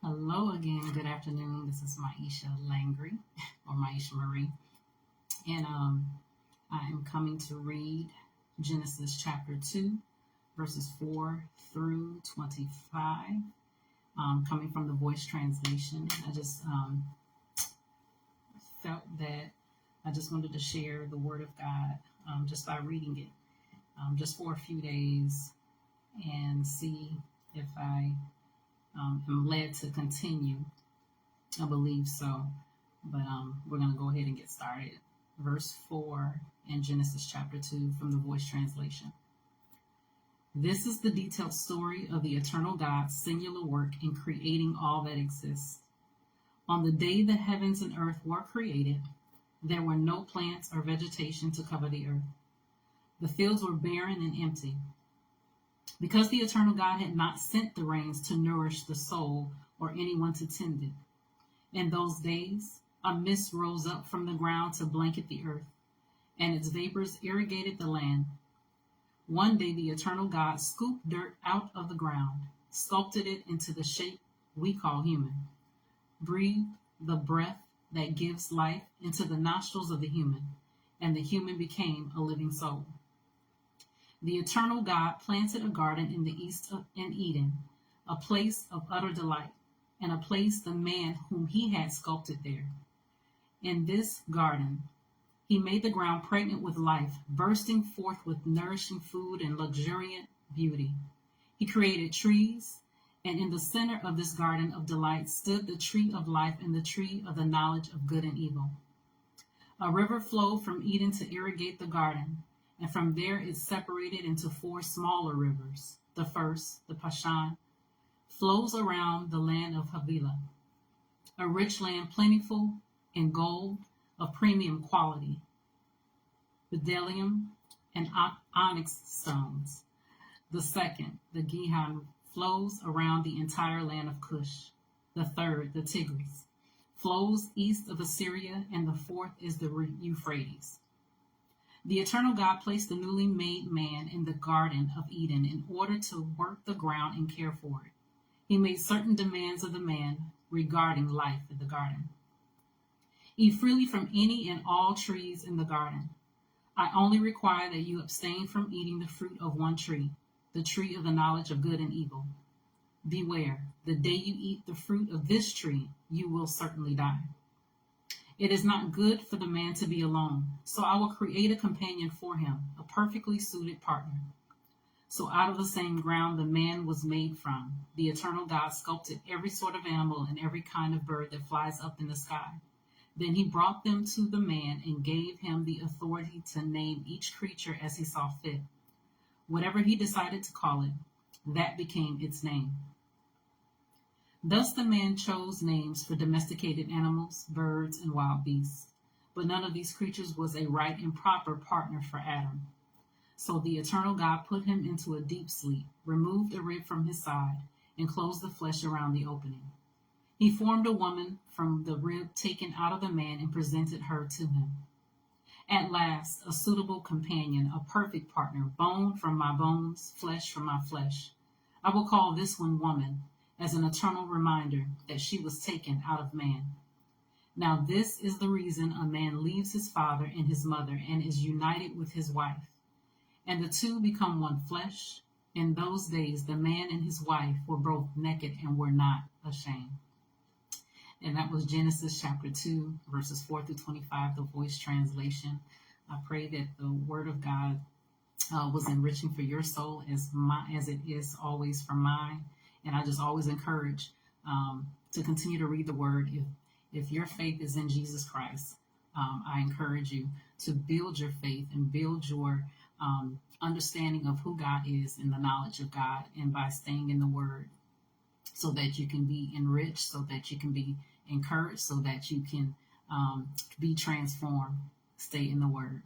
Hello again. Good afternoon. This is Myesha Langry or Myesha Marie, and I am coming to read Genesis chapter 2, verses 4 through 25, coming from the Voice translation. I just felt that I just wanted to share the Word of God just by reading it just for a few days and see if I am led to continue. I believe so, but we're going to go ahead and get started. Verse 4 in Genesis chapter 2 from the Voice translation. This is the detailed story of the eternal God's singular work in creating all that exists. On the day the heavens and earth were created, there were no plants or vegetation to cover the earth. The fields were barren and empty. Because the eternal God had not sent the rains to nourish the soul or anyone to tend it. In those days, a mist rose up from the ground to blanket the earth, and its vapors irrigated the land. One day the eternal God scooped dirt out of the ground, sculpted it into the shape we call human, breathed the breath that gives life into the nostrils of the human, and the human became a living soul. The eternal God planted a garden in the east in Eden, a place of utter delight, and a place the man whom he had sculpted there. In this garden, he made the ground pregnant with life, bursting forth with nourishing food and luxuriant beauty. He created trees, and in the center of this garden of delight stood the tree of life and the tree of the knowledge of good and evil. A river flowed from Eden to irrigate the garden, and from there it separated into four smaller rivers. The first, the Pashan, flows around the land of Havilah, a rich land plentiful in gold of premium quality, bdellium, and onyx stones. The second, the Gihon, flows around the entire land of Cush. The third, the Tigris, flows east of Assyria, and the fourth is the Euphrates. The eternal God placed the newly made man in the Garden of Eden in order to work the ground and care for it. He made certain demands of the man regarding life in the garden. Eat freely from any and all trees in the garden. I only require that you abstain from eating the fruit of one tree, the tree of the knowledge of good and evil. Beware, the day you eat the fruit of this tree, you will certainly die. It is not good for the man to be alone, so I will create a companion for him, a perfectly suited partner. So out of the same ground the man was made from, the eternal God sculpted every sort of animal and every kind of bird that flies up in the sky. Then he brought them to the man and gave him the authority to name each creature as he saw fit. Whatever he decided to call it, that became its name. Thus the man chose names for domesticated animals, birds, and wild beasts. But none of these creatures was a right and proper partner for Adam. So the eternal God put him into a deep sleep, removed a rib from his side, and closed the flesh around the opening. He formed a woman from the rib taken out of the man and presented her to him. At last, a suitable companion, a perfect partner, bone from my bones, flesh from my flesh. I will call this one woman, as an eternal reminder that she was taken out of man. Now this is the reason a man leaves his father and his mother and is united with his wife, and the two become one flesh. In those days the man and his wife were both naked and were not ashamed. And that was Genesis chapter 2, verses 4 through 25, the Voice translation. I pray that the Word of God was enriching for your soul as it is always for mine. And I just always encourage to continue to read the Word. If your faith is in Jesus Christ, I encourage you to build your faith and build your understanding of who God is and the knowledge of God, and by staying in the Word, so that you can be enriched, so that you can be encouraged, so that you can be transformed. Stay in the Word.